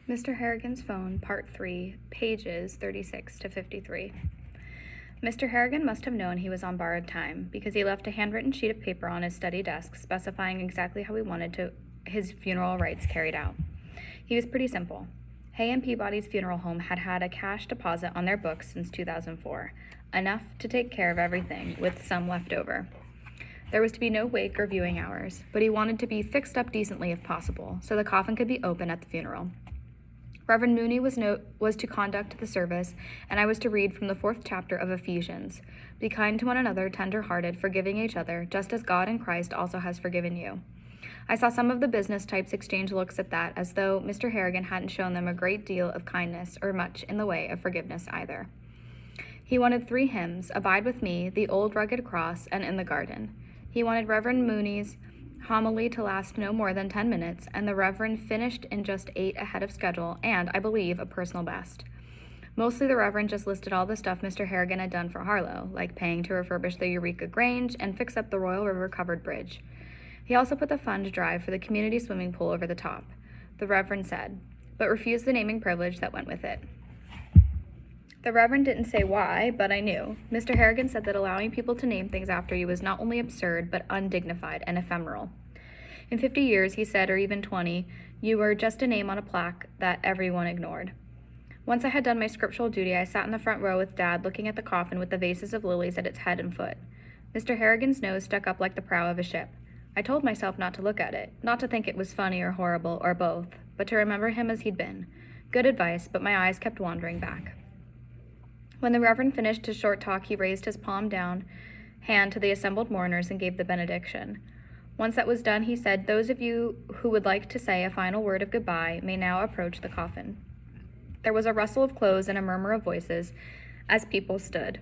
Mr. Harrigan's Phone, Part 3, pages 36 to 53. Mr. Harrigan must have known he was on borrowed time, because he left a handwritten sheet of paper on his study desk specifying exactly how he wanted his funeral rites carried out. He was pretty simple. Hay and Peabody's funeral home had had a cash deposit on their books since 2004, enough to take care of everything, with some left over. There was to be no wake or viewing hours, but he wanted to be fixed up decently if possible, so the coffin could be open at the funeral. Reverend Mooney was to conduct the service, and I was to read from the 4th chapter of Ephesians. Be kind to one another, tender-hearted, forgiving each other, just as God in Christ also has forgiven you. I saw some of the business types exchange looks at that, as though Mr. Harrigan hadn't shown them a great deal of kindness or much in the way of forgiveness either. He wanted 3 hymns, Abide with Me, The Old Rugged Cross, and In the Garden. He wanted Reverend Mooney's homily to last no more than 10 minutes, and the Reverend finished in just 8 ahead of schedule and, I believe, a personal best. Mostly the Reverend just listed all the stuff Mr. Harrigan had done for Harlow, like paying to refurbish the Eureka Grange and fix up the Royal River covered bridge. He also put the fund drive for the community swimming pool over the top, the Reverend said, but refused the naming privilege that went with it. The Reverend didn't say why, but I knew. Mr. Harrigan said that allowing people to name things after you was not only absurd, but undignified and ephemeral. In 50 years, he said, or even 20, you were just a name on a plaque that everyone ignored. Once I had done my scriptural duty, I sat in the front row with Dad looking at the coffin with the vases of lilies at its head and foot. Mr. Harrigan's nose stuck up like the prow of a ship. I told myself not to look at it, not to think it was funny or horrible or both, but to remember him as he'd been. Good advice, but my eyes kept wandering back. When the Reverend finished his short talk, he raised his palm down hand to the assembled mourners and gave the benediction. Once that was done, he said, those of you who would like to say a final word of goodbye may now approach the coffin. There was a rustle of clothes and a murmur of voices as people stood.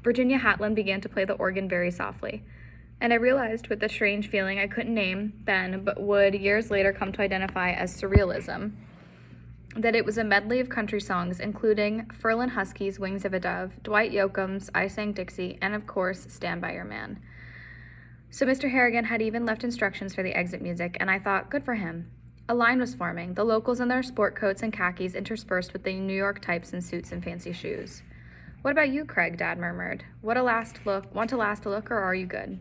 Virginia Hatlin began to play the organ very softly, and I realized with a strange feeling I couldn't name then, but would years later come to identify as surrealism, that it was a medley of country songs, including Ferlin Husky's Wings of a Dove, Dwight Yoakam's I Sang Dixie, and of course, Stand By Your Man. So Mr. Harrigan had even left instructions for the exit music, and I thought, good for him. A line was forming, the locals in their sport coats and khakis interspersed with the New York types in suits and fancy shoes. What about you, Craig? Dad murmured. Want a last look, or are you good?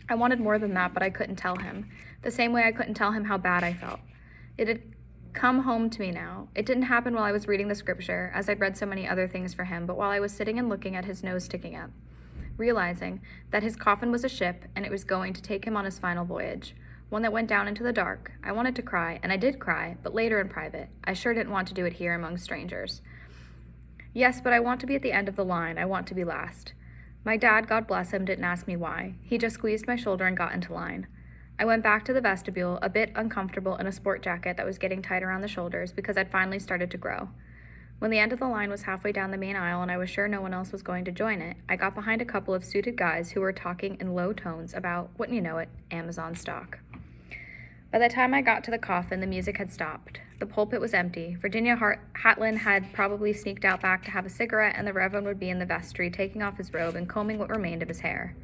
I wanted more than that, but I couldn't tell him. The same way I couldn't tell him how bad I felt. It had come home to me now. It didn't happen while I was reading the scripture, as I'd read so many other things for him, but while I was sitting and looking at his nose sticking up, realizing that his coffin was a ship and it was going to take him on his final voyage, one that went down into the dark. I wanted to cry, and I did cry, but later in private. I sure didn't want to do it here among strangers. Yes, but I want to be at the end of the line. I want to be last. My dad, God bless him, didn't ask me why. He just squeezed my shoulder and got into line. I went back to the vestibule, a bit uncomfortable in a sport jacket that was getting tight around the shoulders because I'd finally started to grow. When the end of the line was halfway down the main aisle and I was sure no one else was going to join it, I got behind a couple of suited guys who were talking in low tones about, wouldn't you know it, Amazon stock. By the time I got to the coffin, the music had stopped. The pulpit was empty. Virginia Hatlin had probably sneaked out back to have a cigarette, and the Reverend would be in the vestry, taking off his robe and combing what remained of his hair.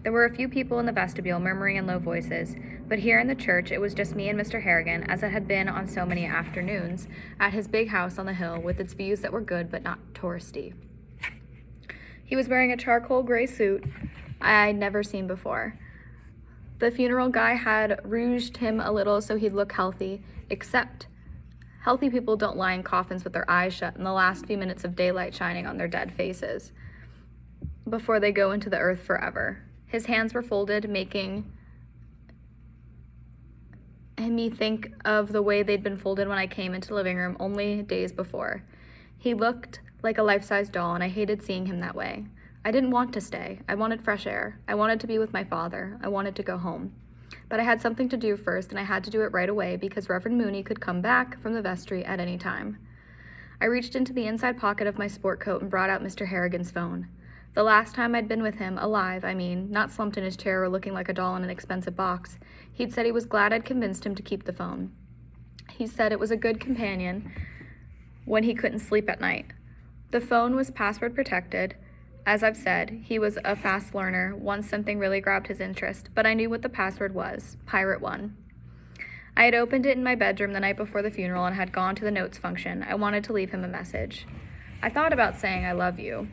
There were a few people in the vestibule murmuring in low voices, but here in the church it was just me and Mr. Harrigan, as it had been on so many afternoons, at his big house on the hill with its views that were good but not touristy. He was wearing a charcoal gray suit I'd never seen before. The funeral guy had rouged him a little so he'd look healthy, except healthy people don't lie in coffins with their eyes shut and the last few minutes of daylight shining on their dead faces before they go into the earth forever. His hands were folded, making me think of the way they'd been folded when I came into the living room only days before. He looked like a life-size doll, and I hated seeing him that way. I didn't want to stay. I wanted fresh air. I wanted to be with my father. I wanted to go home. But I had something to do first, and I had to do it right away because Reverend Mooney could come back from the vestry at any time. I reached into the inside pocket of my sport coat and brought out Mr. Harrigan's phone. The last time I'd been with him, alive, not slumped in his chair or looking like a doll in an expensive box, he'd said he was glad I'd convinced him to keep the phone. He said it was a good companion when he couldn't sleep at night. The phone was password protected. As I've said, he was a fast learner once something really grabbed his interest, but I knew what the password was, Pirate 1. I had opened it in my bedroom the night before the funeral and had gone to the notes function. I wanted to leave him a message. I thought about saying I love you,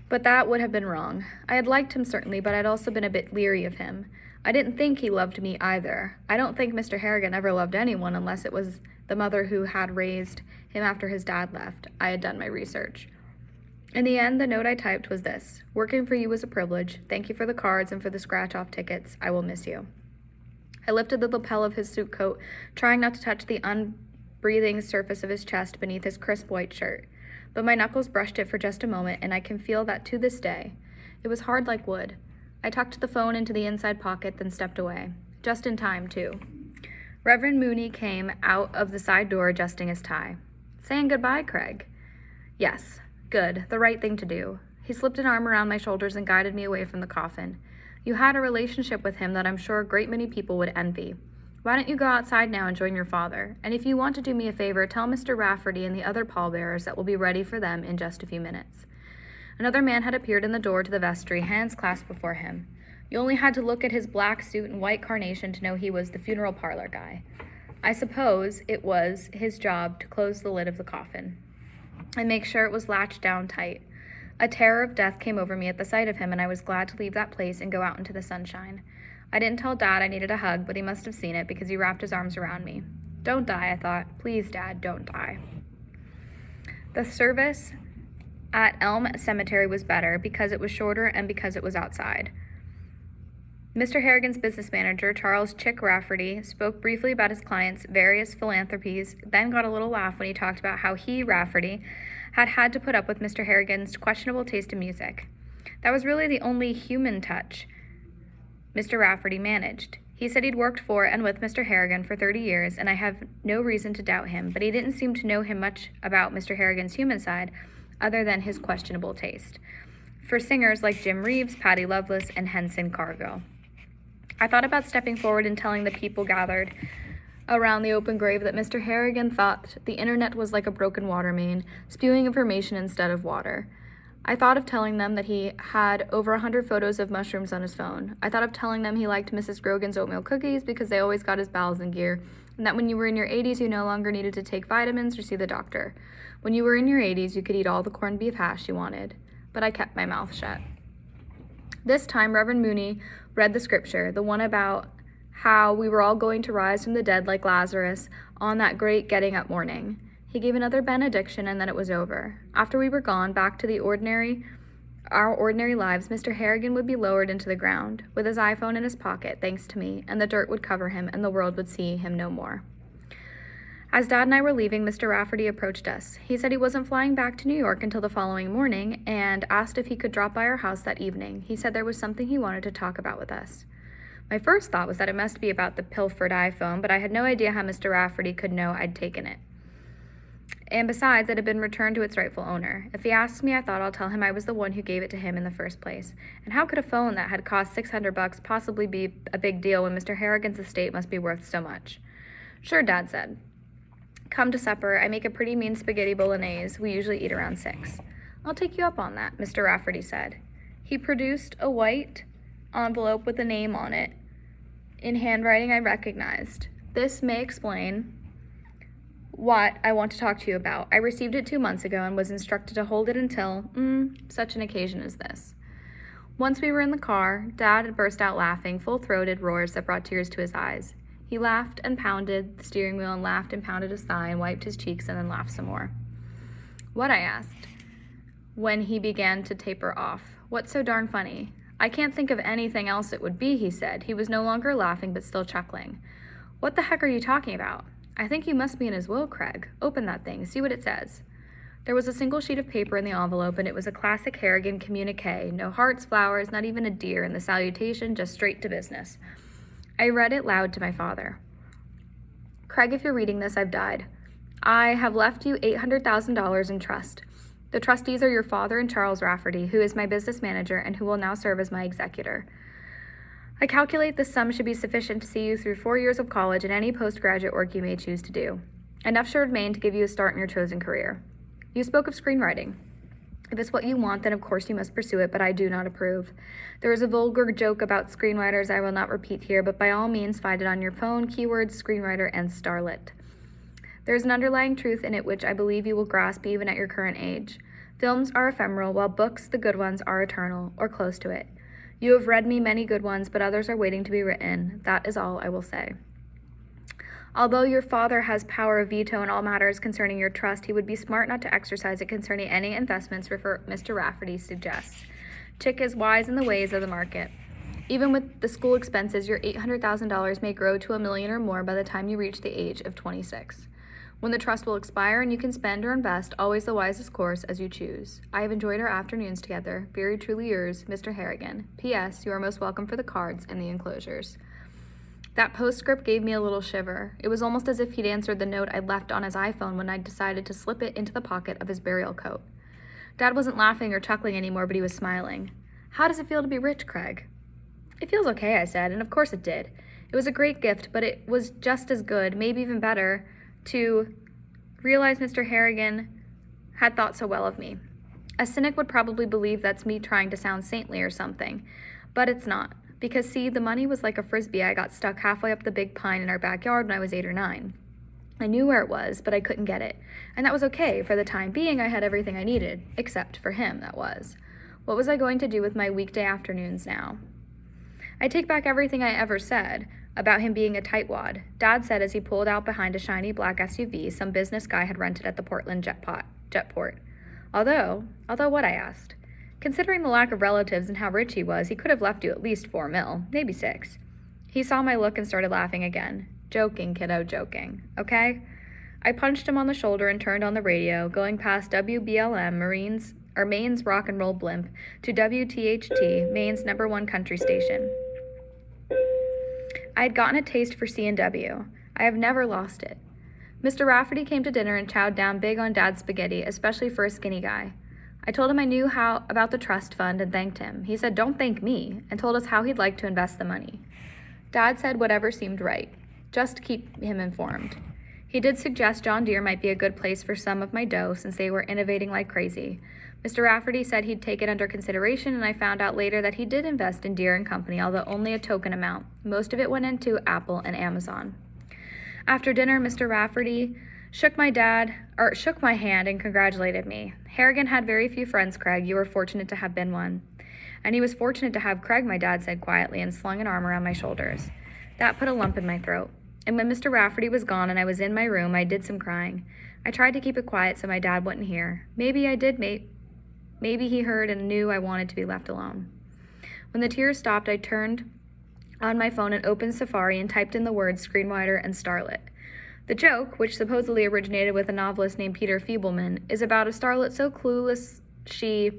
but that would have been wrong. I had liked him certainly, but I'd also been a bit leery of him. I didn't think he loved me either. I don't think Mr. Harrigan ever loved anyone unless it was the mother who had raised him after his dad left. I had done my research. In the end, the note I typed was this: working for you was a privilege. Thank you for the cards and for the scratch-off tickets. I will miss you. I lifted the lapel of his suit coat, trying not to touch the unbreathing surface of his chest beneath his crisp white shirt. But my knuckles brushed it for just a moment, and I can feel that to this day. It was hard like wood. I tucked the phone into the inside pocket, then stepped away. Just in time, too. Reverend Mooney came out of the side door adjusting his tie. Saying goodbye, Craig. Yes, good, the right thing to do. He slipped an arm around my shoulders and guided me away from the coffin. You had a relationship with him that I'm sure a great many people would envy. Why don't you go outside now and join your father? And if you want to do me a favor, tell Mr. Rafferty and the other pallbearers that we'll be ready for them in just a few minutes. Another man had appeared in the door to the vestry, hands clasped before him. You only had to look at his black suit and white carnation to know he was the funeral parlor guy. I suppose it was his job to close the lid of the coffin and make sure it was latched down tight. A terror of death came over me at the sight of him, and I was glad to leave that place and go out into the sunshine. I didn't tell Dad I needed a hug, but he must have seen it because he wrapped his arms around me. Don't die, I thought. Please, Dad, don't die. The service at Elm Cemetery was better because it was shorter and because it was outside. Mr. Harrigan's business manager, Charles Chick Rafferty, spoke briefly about his client's various philanthropies, then got a little laugh when he talked about how he, Rafferty, had to put up with Mr. Harrigan's questionable taste in music. That was really the only human touch Mr. Rafferty managed. He said he'd worked for and with Mr. Harrigan for 30 years, and I have no reason to doubt him, but he didn't seem to know him much about Mr. Harrigan's human side, other than his questionable taste for singers like Jim Reeves, Patti Loveless, and Henson Cargo. I thought about stepping forward and telling the people gathered around the open grave that Mr. Harrigan thought the internet was like a broken water main, spewing information instead of water. I thought of telling them that he had over 100 photos of mushrooms on his phone. I thought of telling them he liked Mrs. Grogan's oatmeal cookies because they always got his bowels in gear, and that when you were in your 80s, you no longer needed to take vitamins or see the doctor. When you were in your 80s, you could eat all the corned beef hash you wanted. But I kept my mouth shut. This time, Reverend Mooney read the scripture, the one about how we were all going to rise from the dead like Lazarus on that great getting up morning. He gave another benediction, and then it was over. After we were gone, back to our ordinary lives, Mr. Harrigan would be lowered into the ground, with his iPhone in his pocket, thanks to me, and the dirt would cover him, and the world would see him no more. As Dad and I were leaving, Mr. Rafferty approached us. He said he wasn't flying back to New York until the following morning, and asked if he could drop by our house that evening. He said there was something he wanted to talk about with us. My first thought was that it must be about the pilfered iPhone, but I had no idea how Mr. Rafferty could know I'd taken it. And besides, it had been returned to its rightful owner. If he asked me, I thought I'll tell him I was the one who gave it to him in the first place. And how could a phone that had cost $600 possibly be a big deal when Mr. Harrigan's estate must be worth so much? Sure, Dad said. Come to supper. I make a pretty mean spaghetti bolognese. We usually eat around 6. I'll take you up on that, Mr. Rafferty said. He produced a white envelope with a name on it, in handwriting I recognized. This may explain what I want to talk to you about. I received it 2 months ago and was instructed to hold it until, such an occasion as this. Once we were in the car, Dad had burst out laughing, full-throated roars that brought tears to his eyes. He laughed and pounded the steering wheel and laughed and pounded his thigh and wiped his cheeks and then laughed some more. What, I asked, when he began to taper off. What's so darn funny? I can't think of anything else it would be, he said. He was no longer laughing but still chuckling. What the heck are you talking about? I think you must be in his will, Craig. Open that thing. See what it says. There was a single sheet of paper in the envelope, and it was a classic Harrigan communique. No hearts, flowers, not even a deer, and the salutation just straight to business. I read it loud to my father. Craig, if you're reading this, I've died. I have left you $800,000 in trust. The trustees are your father and Charles Rafferty, who is my business manager and who will now serve as my executor. I calculate this sum should be sufficient to see you through 4 years of college and any postgraduate work you may choose to do. Enough should remain to give you a start in your chosen career. You spoke of screenwriting. If it's what you want, then of course you must pursue it, but I do not approve. There is a vulgar joke about screenwriters I will not repeat here, but by all means find it on your phone, keywords, screenwriter, and starlet. There is an underlying truth in it which I believe you will grasp even at your current age. Films are ephemeral, while books, the good ones, are eternal, or close to it. You have read me many good ones, but others are waiting to be written. That is all I will say. Although your father has power of veto in all matters concerning your trust, he would be smart not to exercise it concerning any investments Mr. Rafferty suggests. Chick is wise in the ways of the market. Even with the school expenses, your $800,000 may grow to $1 million or more by the time you reach the age of 26. When the trust will expire and you can spend or invest, always the wisest course as you choose. I have enjoyed our afternoons together. Very truly yours, Mr. Harrigan. P.S. You are most welcome for the cards and the enclosures. That postscript gave me a little shiver. It was almost as if he'd answered the note I'd left on his iPhone when I'd decided to slip it into the pocket of his burial coat. Dad wasn't laughing or chuckling anymore, but he was smiling. How does it feel to be rich, Craig? It feels okay, I said, and of course it did. It was a great gift, but it was just as good, maybe even better, to realize Mr. Harrigan had thought so well of me. A cynic would probably believe that's me trying to sound saintly or something, but it's not. Because, see, the money was like a frisbee I got stuck halfway up the big pine in our backyard when I was 8 or 9. I knew where it was, but I couldn't get it. And that was okay. For the time being, I had everything I needed. Except for him, that was. What was I going to do with my weekday afternoons now? I take back everything I ever said about him being a tightwad. Dad said as he pulled out behind a shiny black SUV some business guy had rented at the Portland jetport. Although what, I asked? Considering the lack of relatives and how rich he was, he could have left you at least $4 million, maybe $6 million. He saw my look and started laughing again. Joking, kiddo, joking. Okay? I punched him on the shoulder and turned on the radio, going past WBLM, Maine's rock and roll blimp, to WTHT, Maine's #1 country station. I had gotten a taste for C&W. I have never lost it. Mr. Rafferty came to dinner and chowed down big on Dad's spaghetti, especially for a skinny guy. I told him I knew about the trust fund and thanked him. He said, "Don't thank me," and told us how he'd like to invest the money. Dad said whatever seemed right, just to keep him informed. He did suggest John Deere might be a good place for some of my dough since they were innovating like crazy. Mr. Rafferty said he'd take it under consideration, and I found out later that he did invest in Deere & Company, although only a token amount. Most of it went into Apple and Amazon. After dinner, Mr. Rafferty shook my hand and congratulated me. Harrigan had very few friends, Craig. You were fortunate to have been one. And he was fortunate to have Craig, my dad said quietly, and slung an arm around my shoulders. That put a lump in my throat. And when Mr. Rafferty was gone and I was in my room, I did some crying. I tried to keep it quiet so my dad wouldn't hear. Maybe I did, maybe he heard and knew I wanted to be left alone. When the tears stopped, I turned on my phone and opened Safari and typed in the words screenwriter and starlet. The joke, which supposedly originated with a novelist named Peter Feebleman, is about a starlet so clueless she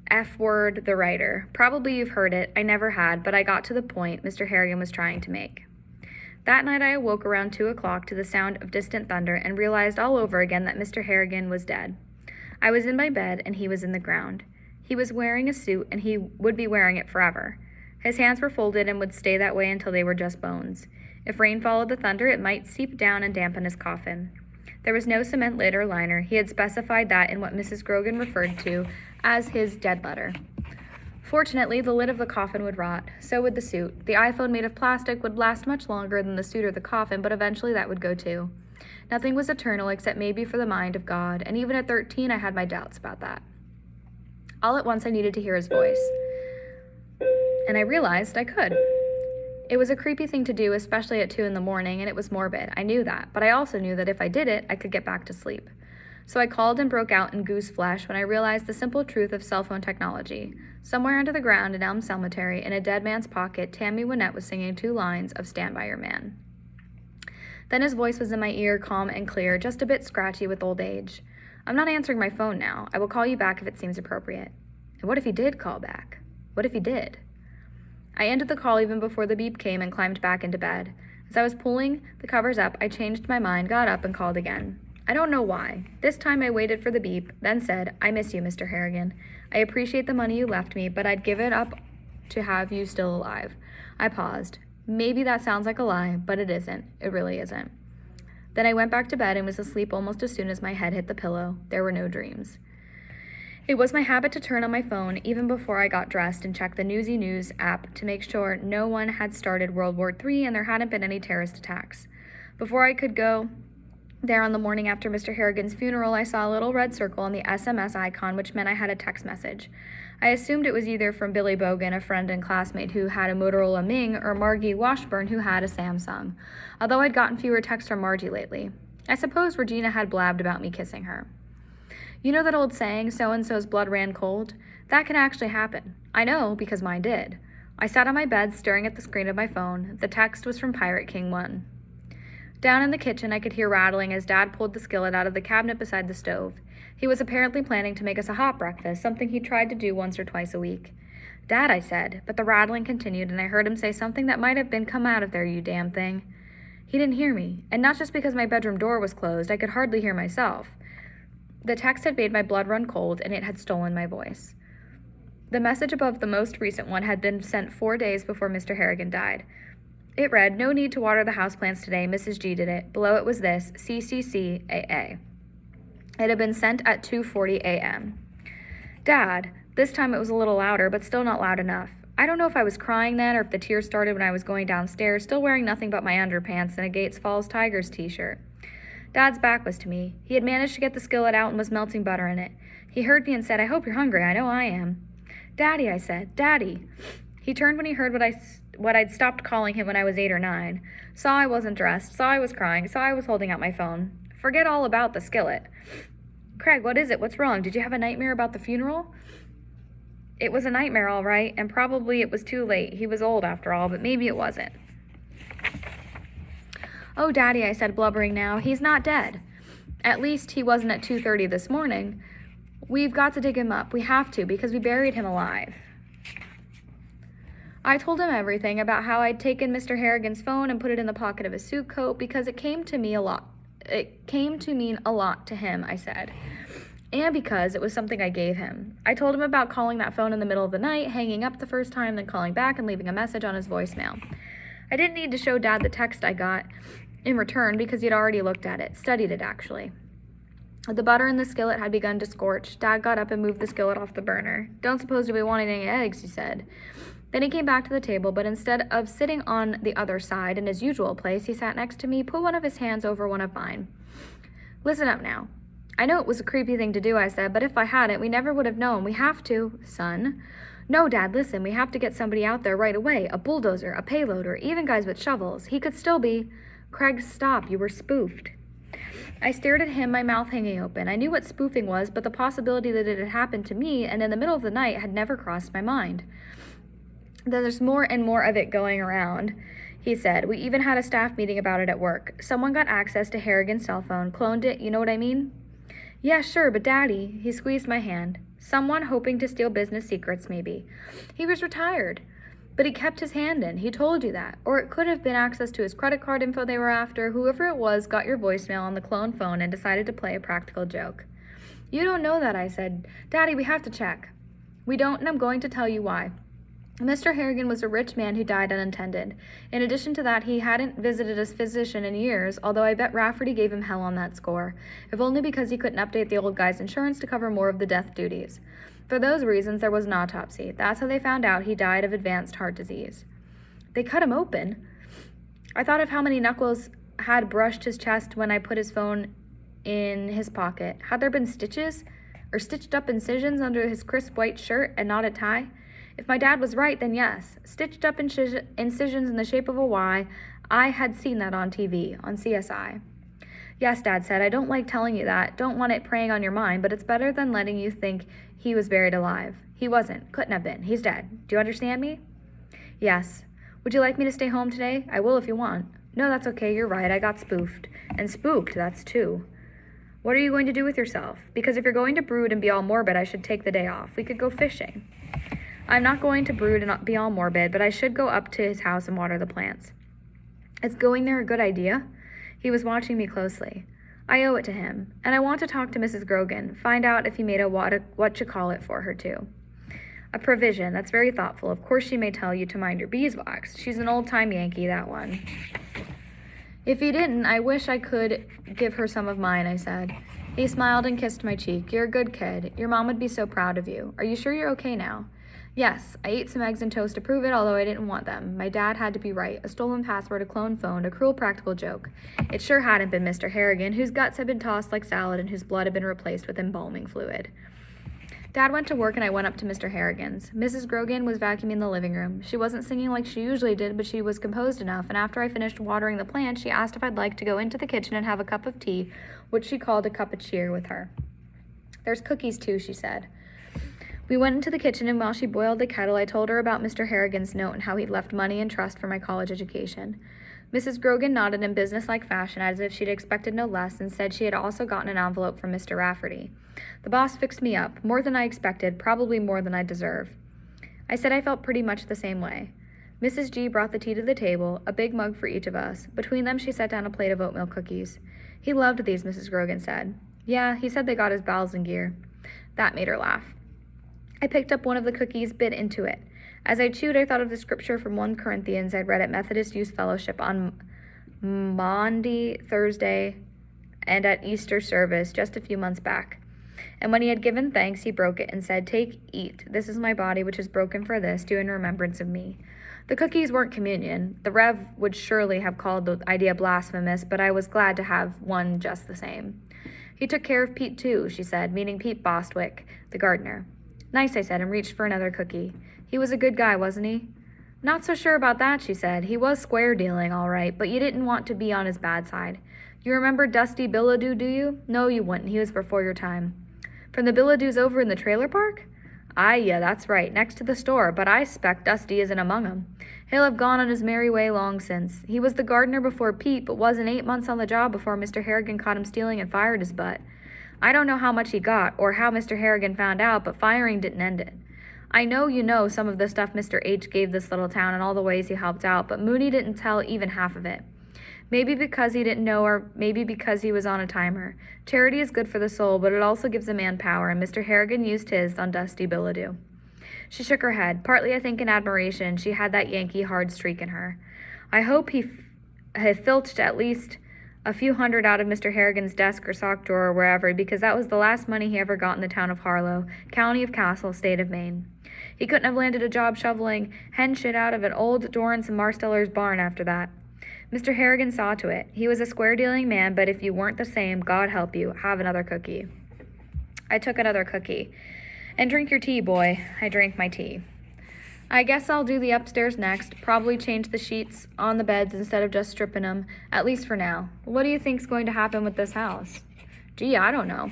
F-word the writer. Probably you've heard it. I never had, but I got to the point Mr. Harrigan was trying to make. That night I awoke around 2 o'clock to the sound of distant thunder and realized all over again that Mr. Harrigan was dead. I was in my bed and he was in the ground. He was wearing a suit and he would be wearing it forever. His hands were folded and would stay that way until they were just bones. If rain followed the thunder, it might seep down and dampen his coffin. There was no cement lid or liner. He had specified that in what Mrs. Grogan referred to as his dead letter. Fortunately, the lid of the coffin would rot. So would the suit. The iPhone made of plastic would last much longer than the suit or the coffin, but eventually that would go too. Nothing was eternal except maybe for the mind of God, and even at 13 I had my doubts about that. All at once I needed to hear his voice. And I realized I could. It was a creepy thing to do, especially at 2 in the morning, and it was morbid. I knew that, but I also knew that if I did it, I could get back to sleep. So I called and broke out in goose flesh when I realized the simple truth of cell phone technology. Somewhere under the ground in Elm Cemetery, in a dead man's pocket, Tammy Wynette was singing 2 lines of Stand By Your Man. Then his voice was in my ear, calm and clear, just a bit scratchy with old age. "I'm not answering my phone now. I will call you back if it seems appropriate." And what if he did call back? What if he did? I ended the call even before the beep came and climbed back into bed. As I was pulling the covers up, I changed my mind, got up, and called again. I don't know why. This time I waited for the beep, then said, "I miss you, Mr. Harrigan. I appreciate the money you left me, but I'd give it up to have you still alive." I paused. Maybe that sounds like a lie, but it isn't. It really isn't. Then I went back to bed and was asleep almost as soon as my head hit the pillow. There were no dreams. It was my habit to turn on my phone even before I got dressed and check the Newsy News app to make sure no one had started World War III and there hadn't been any terrorist attacks. Before I could go there on the morning after Mr. Harrigan's funeral, I saw a little red circle on the SMS icon, which meant I had a text message. I assumed it was either from Billy Bogan, a friend and classmate who had a Motorola Ming, or Margie Washburn, who had a Samsung, although I'd gotten fewer texts from Margie lately. I suppose Regina had blabbed about me kissing her. You know that old saying, so-and-so's blood ran cold? That can actually happen. I know, because mine did. I sat on my bed, staring at the screen of my phone. The text was from Pirate King 1. Down in the kitchen, I could hear rattling as Dad pulled the skillet out of the cabinet beside the stove. He was apparently planning to make us a hot breakfast, something he tried to do once or twice a week. Dad, I said, but the rattling continued, and I heard him say something that might have been, "Come out of there, you damn thing." He didn't hear me, and not just because my bedroom door was closed, I could hardly hear myself. The text had made my blood run cold, and it had stolen my voice. The message above the most recent one had been sent 4 days before Mr. Harrigan died. It read, "No need to water the houseplants today. Mrs. G did it." Below it was this, CCCAA. It had been sent at 2:40 a.m. Dad, this time it was a little louder, but still not loud enough. I don't know if I was crying then or if the tears started when I was going downstairs, still wearing nothing but my underpants and a Gates Falls Tigers t-shirt. Dad's back was to me. He had managed to get the skillet out and was melting butter in it. He heard me and said, "I hope you're hungry. I know I am." "Daddy," I said, "Daddy." He turned when he heard what I'd stopped calling him when I was 8 or 9. Saw I wasn't dressed, saw I was crying, saw I was holding out my phone. Forget all about the skillet. "Craig, what is it? What's wrong? Did you have a nightmare about the funeral?" It was a nightmare, all right, and probably it was too late. He was old after all, but maybe it wasn't. "Oh, Daddy," I said, blubbering now, "he's not dead. At least he wasn't at 2:30 this morning. We've got to dig him up. We have to, because we buried him alive." I told him everything about how I'd taken Mr. Harrigan's phone and put it in the pocket of his suit coat because it came to mean a lot to him, I said. And because it was something I gave him. I told him about calling that phone in the middle of the night, hanging up the first time, then calling back and leaving a message on his voicemail. I didn't need to show Dad the text I got in return because he'd already looked at it, studied it actually. The butter in the skillet had begun to scorch. Dad got up and moved the skillet off the burner. "Don't suppose you'll be wanting any eggs," he said. Then he came back to the table, but instead of sitting on the other side in his usual place, he sat next to me, put one of his hands over one of mine. "Listen up now. I know it was a creepy thing to do," I said, "but if I hadn't, we never would have known. We have to, son." "No, Dad, listen, we have to get somebody out there right away, a bulldozer, a payloader, even guys with shovels. He could still be—" "Craig, stop, you were spoofed." I stared at him, my mouth hanging open. I knew what spoofing was, but the possibility that it had happened to me and in the middle of the night had never crossed my mind. "There's more and more of it going around," he said. "We even had a staff meeting about it at work. Someone got access to Harrigan's cell phone, cloned it, you know what I mean?" "Yeah, sure, but Daddy," he squeezed my hand. "Someone hoping to steal business secrets, maybe. He was retired, but he kept his hand in. He told you that. Or it could have been access to his credit card info they were after. Whoever it was got your voicemail on the clone phone and decided to play a practical joke." "You don't know that," I said. "Daddy, we have to check." "We don't, and I'm going to tell you why. Mr. Harrigan was a rich man who died unintended. In addition to that, he hadn't visited his physician in years, although I bet Rafferty gave him hell on that score, if only because he couldn't update the old guy's insurance to cover more of the death duties. For those reasons, there was an autopsy. That's how they found out he died of advanced heart disease." "They cut him open?" I thought of how many knuckles had brushed his chest when I put his phone in his pocket. Had there been stitches? Or stitched up incisions under his crisp white shirt and knotted tie? If my dad was right, then yes. Stitched up incisions in the shape of a Y. I had seen that on TV, on CSI. "Yes," Dad said, "I don't like telling you that. Don't want it preying on your mind, but it's better than letting you think he was buried alive. He wasn't. Couldn't have been. He's dead. Do you understand me?" "Yes. Would you like me to stay home today? I will if you want." "No, that's okay. You're right. I got spoofed. And spooked, that's two." "What are you going to do with yourself? Because if you're going to brood and be all morbid, I should take the day off. We could go fishing." "I'm not going to brood and not be all morbid, but I should go up to his house and water the plants." "Is going there a good idea?" He was watching me closely. "I owe it to him, and I want to talk to Mrs. Grogan, find out if he made a what-you-call-it for her, too." "A provision, that's very thoughtful. Of course she may tell you to mind your beeswax. She's an old-time Yankee, that one." "If he didn't, I wish I could give her some of mine," I said. He smiled and kissed my cheek. You're a good kid. Your mom would be so proud of you. Are you sure you're okay now? Yes, I ate some eggs and toast to prove it, although I didn't want them. My dad had to be right. A stolen password, a clone phone, a cruel practical joke. It sure hadn't been Mr. Harrigan, whose guts had been tossed like salad and whose blood had been replaced with embalming fluid. Dad went to work and I went up to Mr. Harrigan's. Mrs. Grogan was vacuuming the living room. She wasn't singing like she usually did, but she was composed enough, and after I finished watering the plants, she asked if I'd like to go into the kitchen and have a cup of tea, which she called a cup of cheer, with her. There's cookies too, she said. We went into the kitchen, and while she boiled the kettle, I told her about Mr. Harrigan's note and how he'd left money in trust for my college education. Mrs. Grogan nodded in businesslike fashion as if she'd expected no less, and said she had also gotten an envelope from Mr. Rafferty. The boss fixed me up, more than I expected, probably more than I deserve. I said I felt pretty much the same way. Mrs. G brought the tea to the table, a big mug for each of us. Between them, she set down a plate of oatmeal cookies. He loved these, Mrs. Grogan said. Yeah, he said they got his bowels in gear. That made her laugh. I picked up one of the cookies, bit into it. As I chewed, I thought of the scripture from 1 Corinthians I'd read at Methodist Youth Fellowship on Maundy, Thursday, and at Easter service just a few months back. And when he had given thanks, he broke it and said, Take, eat. This is my body, which is broken for this. Do in remembrance of me. The cookies weren't communion. The Rev would surely have called the idea blasphemous, but I was glad to have one just the same. He took care of Pete, too, she said, meaning Pete Bostwick, the gardener. Nice, I said, and reached for another cookie. He was a good guy, wasn't he? Not so sure about that, she said. He was square dealing, all right, but you didn't want to be on his bad side. You remember Dusty Billadew, do you? No, you wouldn't. He was before your time. From the Billadews over in the trailer park? Aye, yeah, that's right, next to the store, but I expect Dusty isn't among 'em. He'll have gone on his merry way long since. He was the gardener before Pete, but wasn't 8 months on the job before Mr. Harrigan caught him stealing and fired his butt. I don't know how much he got, or how Mr. Harrigan found out, but firing didn't end it. I know you know some of the stuff Mr. H gave this little town and all the ways he helped out, but Mooney didn't tell even half of it. Maybe because he didn't know, or maybe because he was on a timer. Charity is good for the soul, but it also gives a man power, and Mr. Harrigan used his on Dusty Billadew. She shook her head, partly I think in admiration. She had that Yankee hard streak in her. I hope he had filched at least a few hundred out of Mr. Harrigan's desk or sock drawer or wherever, because that was the last money he ever got in the town of Harlow, county of Castle, state of Maine. He couldn't have landed a job shoveling hen shit out of an old Dorrance and Marsteller's barn after that. Mr. Harrigan saw to it. He was a square-dealing man, but if you weren't the same, God help you, have another cookie. I took another cookie. And drink your tea, boy. I drank my tea. I guess I'll do the upstairs next, probably change the sheets on the beds instead of just stripping them, at least for now. What do you think's going to happen with this house? Gee, I don't know.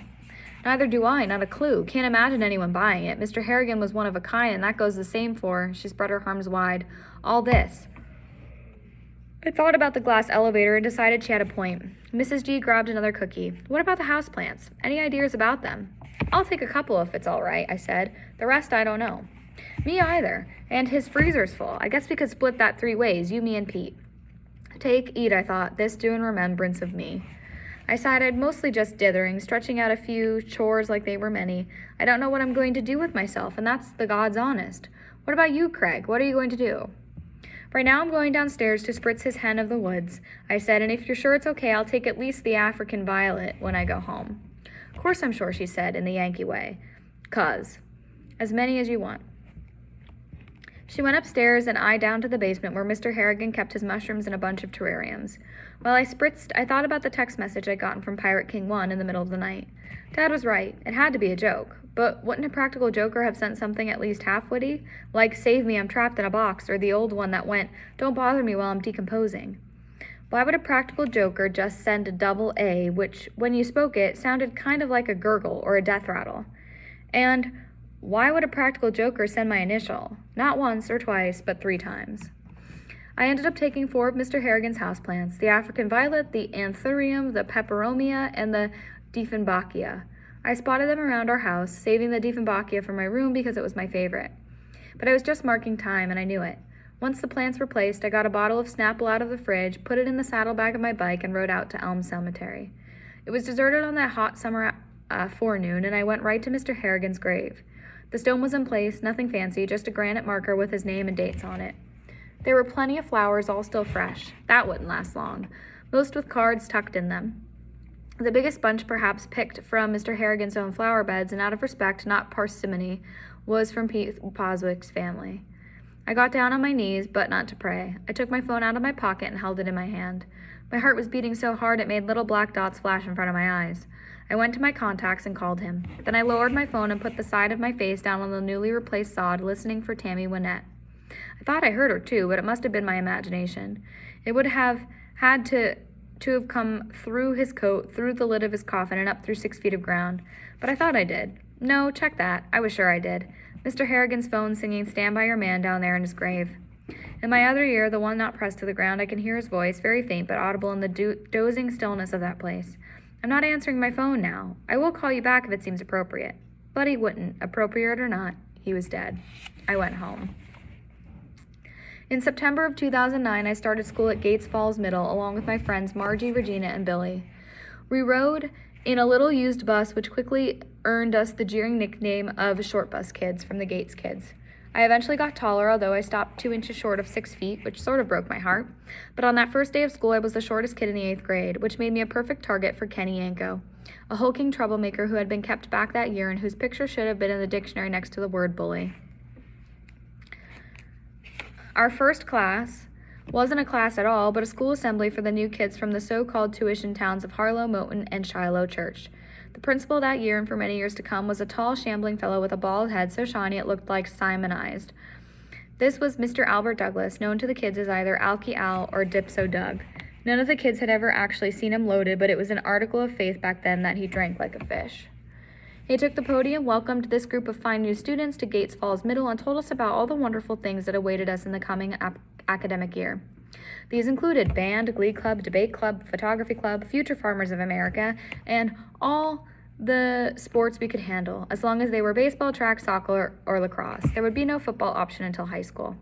Neither do I, not a clue. Can't imagine anyone buying it. Mr. Harrigan was one of a kind, and that goes the same for, she spread her arms wide, all this. I thought about the glass elevator and decided she had a point. Mrs. G grabbed another cookie. What about the houseplants? Any ideas about them? I'll take a couple if it's all right, I said. The rest I don't know. Me either. And his freezer's full. I guess we could split that 3 ways, you, me, and Pete. Take, eat, I thought. This do in remembrance of me. I sighed. I'd mostly just dithering, stretching out a few chores like they were many. I don't know what I'm going to do with myself, and that's the God's honest. What about you, Craig? What are you going to do? Right now I'm going downstairs to spritz his hen of the woods, I said, and if you're sure it's okay, I'll take at least the African violet when I go home. Of course I'm sure, she said, in the Yankee way. 'Cause. As many as you want. She went upstairs and I down to the basement where Mr. Harrigan kept his mushrooms in a bunch of terrariums. While I spritzed, I thought about the text message I'd gotten from Pirate King 1 in the middle of the night. Dad was right. It had to be a joke. But wouldn't a practical joker have sent something at least half-witty? Like, save me, I'm trapped in a box, or the old one that went, don't bother me while I'm decomposing. Why would a practical joker just send a double A, which, when you spoke it, sounded kind of like a gurgle or a death rattle? And why would a practical joker send my initial? Not once or twice, but 3 times. I ended up taking 4 of Mr. Harrigan's houseplants, the African violet, the anthurium, the peperomia, and the dieffenbachia. I spotted them around our house, saving the dieffenbachia for my room because it was my favorite. But I was just marking time, and I knew it. Once the plants were placed, I got a bottle of Snapple out of the fridge, put it in the saddlebag of my bike, and rode out to Elm Cemetery. It was deserted on that hot summer forenoon, and I went right to Mr. Harrigan's grave. The stone was in place, nothing fancy, just a granite marker with his name and dates on it. There were plenty of flowers, all still fresh. That wouldn't last long, most with cards tucked in them. The biggest bunch, perhaps picked from Mr. Harrigan's own flower beds, and out of respect, not parsimony, was from Pete Poswick's family. I got down on my knees, but not to pray. I took my phone out of my pocket and held it in my hand. My heart was beating so hard it made little black dots flash in front of my eyes. I went to my contacts and called him. Then I lowered my phone and put the side of my face down on the newly replaced sod, listening for Tammy Wynette. I thought I heard her too, but it must have been my imagination. It would have had to have come through his coat, through the lid of his coffin, and up through 6 feet of ground. But I thought I did. No, check that. I was sure I did. Mr. Harrigan's phone singing Stand By Your Man down there in his grave. In my other ear, the one not pressed to the ground, I can hear his voice, very faint but audible in the dozing stillness of that place. I'm not answering my phone now. I will call you back if it seems appropriate. But he wouldn't, appropriate or not. He was dead. I went home. In September of 2009, I started school at Gates Falls Middle along with my friends Margie, Regina, and Billy. We rode in a little used bus which quickly earned us the jeering nickname of Short Bus Kids from the Gates Kids. I eventually got taller, although I stopped 2 inches short of 6 feet, which sort of broke my heart. But on that first day of school, I was the shortest kid in the 8th grade, which made me a perfect target for Kenny Yanko, a hulking troublemaker who had been kept back that year and whose picture should have been in the dictionary next to the word bully. Our first class wasn't a class at all, but a school assembly for the new kids from the so-called tuition towns of Harlow, Moton, and Shiloh Church. The principal that year and for many years to come was a tall, shambling fellow with a bald head so shiny it looked like Simonized. This was Mr. Albert Douglas, known to the kids as either Alky Al or Dipso Doug. None of the kids had ever actually seen him loaded, but it was an article of faith back then that he drank like a fish. He took the podium, welcomed this group of fine new students to Gates Falls Middle, and told us about all the wonderful things that awaited us in the coming academic year. These included band, glee club, debate club, photography club, Future Farmers of America, and all the sports we could handle, as long as they were baseball, track, soccer, or lacrosse. There would be no football option until high school.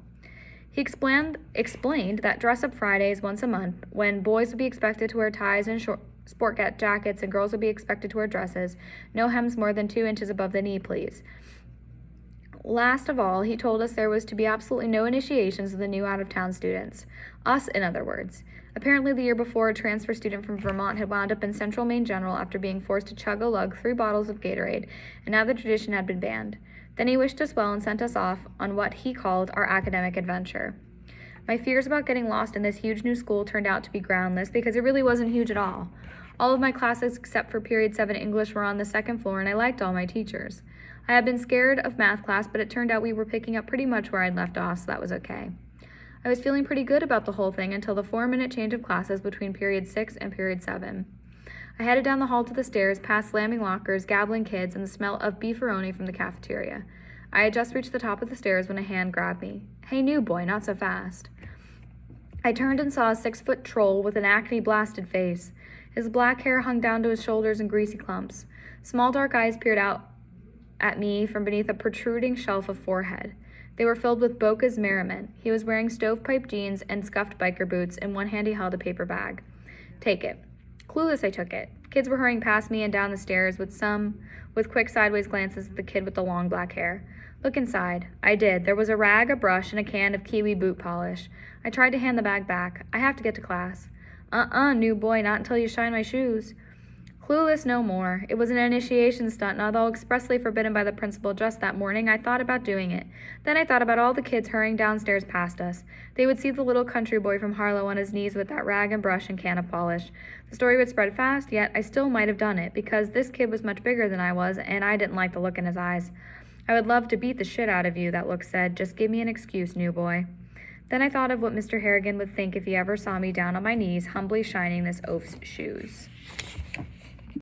He explained that dress-up Fridays once a month, when boys would be expected to wear ties and sport jackets and girls would be expected to wear dresses, no hems more than 2 inches above the knee, please. Last of all, he told us there was to be absolutely no initiations of the new out-of-town students. Us, in other words. Apparently the year before, a transfer student from Vermont had wound up in Central Maine General after being forced to chug-a-lug 3 bottles of Gatorade, and now the tradition had been banned. Then he wished us well and sent us off on what he called our academic adventure. My fears about getting lost in this huge new school turned out to be groundless because it really wasn't huge at all. All of my classes except for Period 7 English were on the 2nd floor, and I liked all my teachers. I had been scared of math class, but it turned out we were picking up pretty much where I'd left off, so that was okay. I was feeling pretty good about the whole thing until the 4-minute change of classes between Period 6 and Period 7. I headed down the hall to the stairs, past slamming lockers, gabbling kids, and the smell of beefaroni from the cafeteria. I had just reached the top of the stairs when a hand grabbed me. "Hey, new boy, not so fast." I turned and saw a 6-foot troll with an acne-blasted face. His black hair hung down to his shoulders in greasy clumps. Small dark eyes peered out at me from beneath a protruding shelf of forehead. They were filled with Boca's merriment. He was wearing stovepipe jeans and scuffed biker boots. In one hand he held a paper bag. "Take it." Clueless, I took it. Kids were hurrying past me and down the stairs, with quick sideways glances at the kid with the long black hair. "Look inside." I did. There was a rag, a brush, and a can of Kiwi boot polish. I tried to hand the bag back. "I have to get to class." New boy, not until you shine my shoes." Clueless no more. It was an initiation stunt, and although expressly forbidden by the principal just that morning, I thought about doing it. Then I thought about all the kids hurrying downstairs past us. They would see the little country boy from Harlow on his knees with that rag and brush and can of polish. The story would spread fast, yet I still might have done it, because this kid was much bigger than I was, and I didn't like the look in his eyes. "I would love to beat the shit out of you," that look said. "Just give me an excuse, new boy." Then I thought of what Mr. Harrigan would think if he ever saw me down on my knees, humbly shining this oaf's shoes.